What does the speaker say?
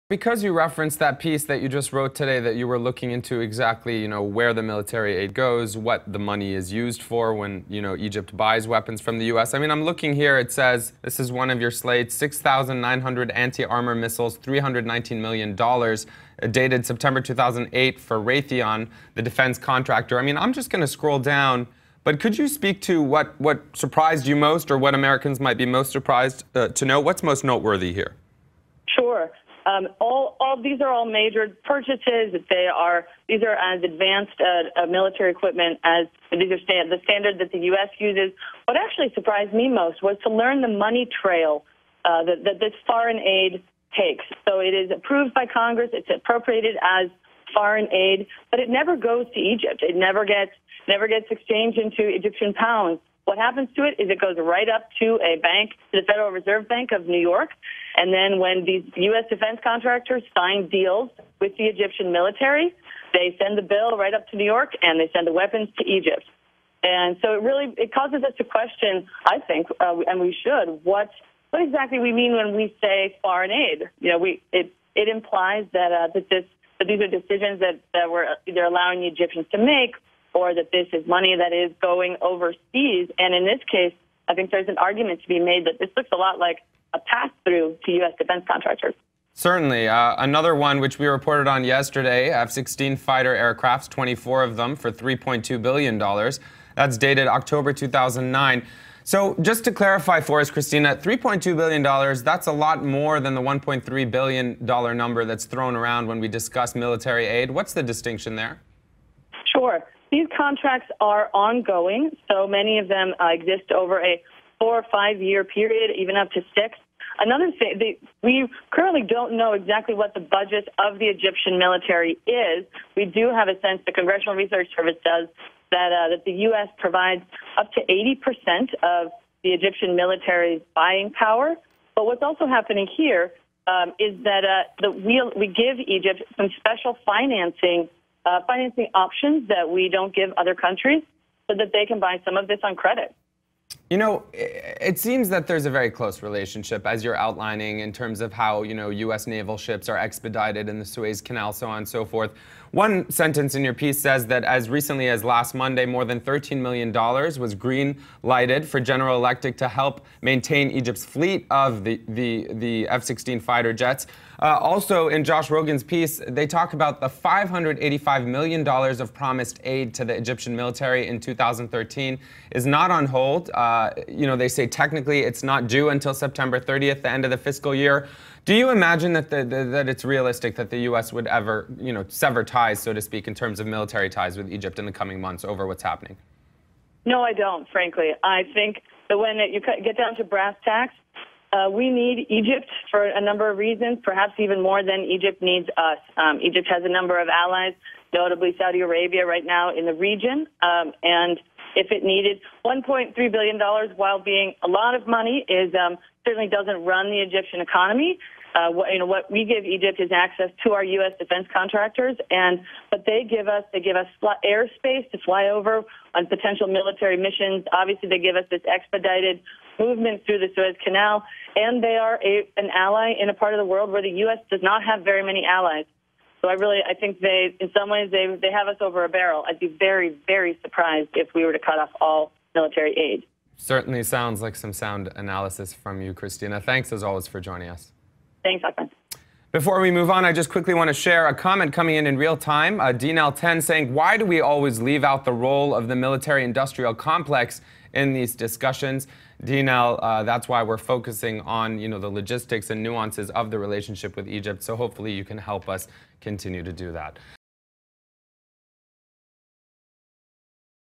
Because you referenced that piece that you just wrote today, that you were looking into exactly, where the military aid goes, what the money is used for when, Egypt buys weapons from the U.S. I mean, I'm looking here, it says, this is one of your slates, 6,900 anti-armor missiles, $319 million, dated September 2008 for Raytheon, the defense contractor. I mean, I'm just going to scroll down, but could you speak to what surprised you most, or what Americans might be most surprised to know? What's most noteworthy here? Sure. All these are all major purchases. These are as advanced military equipment as these are the standard that the U.S. uses. What actually surprised me most was to learn the money trail that this foreign aid takes. So it is approved by Congress. It's appropriated as foreign aid, but it never goes to Egypt. It never gets exchanged into Egyptian pounds. What happens to it is it goes right up to a bank, to the Federal Reserve Bank of New York. And then when these U.S. defense contractors sign deals with the Egyptian military, they send the bill right up to New York and they send the weapons to Egypt. And so it causes us to question, I think, and we should, what exactly we mean when we say foreign aid. It implies that these are decisions that we're either allowing the Egyptians to make, or that this is money that is going overseas. And in this case, I think there's an argument to be made that this looks a lot like a pass-through to U.S. defense contractors. Certainly. Another one, which we reported on yesterday, F-16 fighter aircrafts, 24 of them for $3.2 billion. That's dated October 2009. So just to clarify for us, Christina, $3.2 billion, that's a lot more than the $1.3 billion number that's thrown around when we discuss military aid. What's the distinction there? Sure. These contracts are ongoing, so many of them exist over a 4 or 5 year period, even up to 6. Another thing, we currently don't know exactly what the budget of the Egyptian military is. We do have a sense, the Congressional Research Service does, that the U.S. provides up to 80% of the Egyptian military's buying power. But what's also happening here is that we give Egypt some special financing options that we don't give other countries, so that they can buy some of this on credit. It seems that there's a very close relationship, as you're outlining, in terms of how, U.S. naval ships are expedited in the Suez Canal, so on and so forth. One sentence in your piece says that as recently as last Monday, more than $13 million was green-lighted for General Electric to help maintain Egypt's fleet of the F-16 fighter jets. Also, in Josh Rogan's piece, they talk about the $585 million of promised aid to the Egyptian military in 2013 is not on hold. They say technically it's not due until September 30th, the end of the fiscal year. Do you imagine that that it's realistic that the U.S. would ever, sever ties, so to speak, in terms of military ties with Egypt in the coming months over what's happening? No, I don't, frankly. I think that when you get down to brass tacks, we need Egypt for a number of reasons, perhaps even more than Egypt needs us. Egypt has a number of allies, notably Saudi Arabia right now in the region, and if it needed $1.3 billion, while being a lot of money, certainly doesn't run the Egyptian economy. What we give Egypt is access to our U.S. defense contractors, but they give us airspace to fly over on potential military missions. Obviously, they give us this expedited movement through the Suez Canal, and they are an ally in a part of the world where the U.S. does not have very many allies. So I think in some ways, they have us over a barrel. I'd be very, very surprised if we were to cut off all military aid. Certainly sounds like some sound analysis from you, Christina. Thanks, as always, for joining us. Thanks, Ahmed. Before we move on, I just quickly want to share a comment coming in real time. DNL10 saying, why do we always leave out the role of the military-industrial complex in these discussions? DNL, that's why we're focusing on, the logistics and nuances of the relationship with Egypt. So hopefully you can help us continue to do that.